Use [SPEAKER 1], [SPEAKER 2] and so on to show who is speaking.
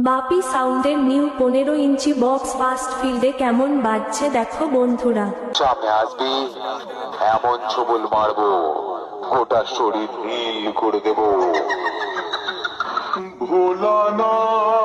[SPEAKER 1] বাপি সাউন্ডের নিউ 15 ইঞ্চি box fast ফিল্ডে কেমন বাজছে দেখো বন্ধুরা।
[SPEAKER 2] সামনে আসবি, এমন ছবল মারবো গোটা শরীর নীল করে দেবো। ভোলানাথ